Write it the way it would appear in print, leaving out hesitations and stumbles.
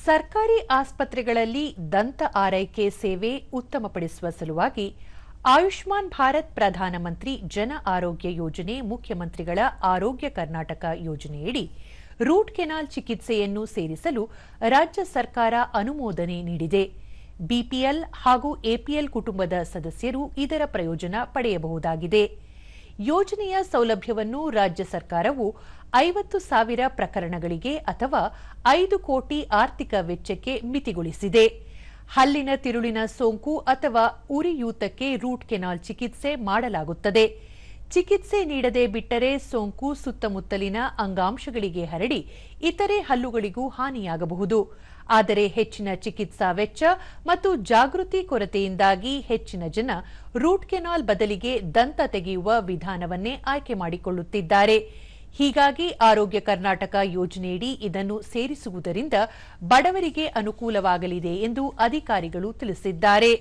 ಸರ್ಕಾರಿ ಆಸ್ಪತ್ರೆಗಳಲ್ಲಿ ದಂತ ಆರೈಕೆ ಸೇವೆ ಉತ್ತಮಪಡಿಸುವ ಸಲುವಾಗಿ ಆಯುಷ್ಮಾನ್ ಭಾರತ್ ಪ್ರಧಾನಮಂತ್ರಿ ಜನ ಆರೋಗ್ಯ ಯೋಜನೆ ಮುಖ್ಯಮಂತ್ರಿಗಳ ಆರೋಗ್ಯ ಕರ್ನಾಟಕ ಯೋಜನೆಯಡಿ ರೂಟ್ ಕೆನಾಲ್ ಚಿಕಿತ್ಸೆಯನ್ನು ಸೇರಿಸಲು ರಾಜ್ಯ ಸರ್ಕಾರ ಅನುಮೋದನೆ ನೀಡಿದೆ. ಬಿಪಿಎಲ್ ಹಾಗೂ ಎಪಿಎಲ್ ಕುಟುಂಬದ ಸದಸ್ಯರು ಇದರ ಪ್ರಯೋಜನ ಪಡೆಯಬಹುದಾಗಿದೆ. ಯೋಜನೆಯ ಸೌಲಭ್ಯವನ್ನು ರಾಜ್ಯ ಸರ್ಕಾರವು 50,000 ಪ್ರಕರಣಗಳಿಗೆ ಅಥವಾ 5 ಕೋಟಿ ಆರ್ಥಿಕ ವೆಚ್ಚಕ್ಕೆ ಮಿತಿಗೊಳಿಸಿದೆ. ಹಲ್ಲಿನ ತಿರುಳಿನ ಸೋಂಕು ಅಥವಾ ಉರಿಯೂತಕ್ಕೆ ರೂಟ್ ಕೆನಾಲ್ ಚಿಕಿತ್ಸೆ ಮಾಡಲಾಗುತ್ತದೆ. ಚಿಕಿತ್ಸೆ ನೀಡದೆ ಬಿಟ್ಟರೆ ಸೋಂಕು ಸುತ್ತಮುತ್ತಲಿನ ಅಂಗಾಂಶಗಳಿಗೆ ಹರಡಿ ಇತರೆ ಹಲ್ಲುಗಳಿಗೂ ಹಾನಿಯಾಗಬಹುದು. ಆದರೆ ಹೆಚ್ಚಿನ ಚಿಕಿತ್ಸಾ ವೆಚ್ಚ ಮತ್ತು ಜಾಗೃತಿ ಕೊರತೆಯಿಂದಾಗಿ ಹೆಚ್ಚಿನ ಜನ ರೂಟ್ ಕೆನಾಲ್ ಬದಲಿಗೆ ದಂತ ತೆಗೆಯುವ ವಿಧಾನವನ್ನೇ ಆಯ್ಕೆ ಮಾಡಿಕೊಳ್ಳುತ್ತಿದ್ದಾರೆ. ಹೀಗಾಗಿ ಆರೋಗ್ಯ ಕರ್ನಾಟಕ ಯೋಜನೆಯಡಿ ಇದನ್ನು ಸೇರಿಸುವುದರಿಂದ ಬಡವರಿಗೆ ಅನುಕೂಲವಾಗಲಿದೆ ಎಂದು ಅಧಿಕಾರಿಗಳು ತಿಳಿಸಿದ್ದಾರೆ.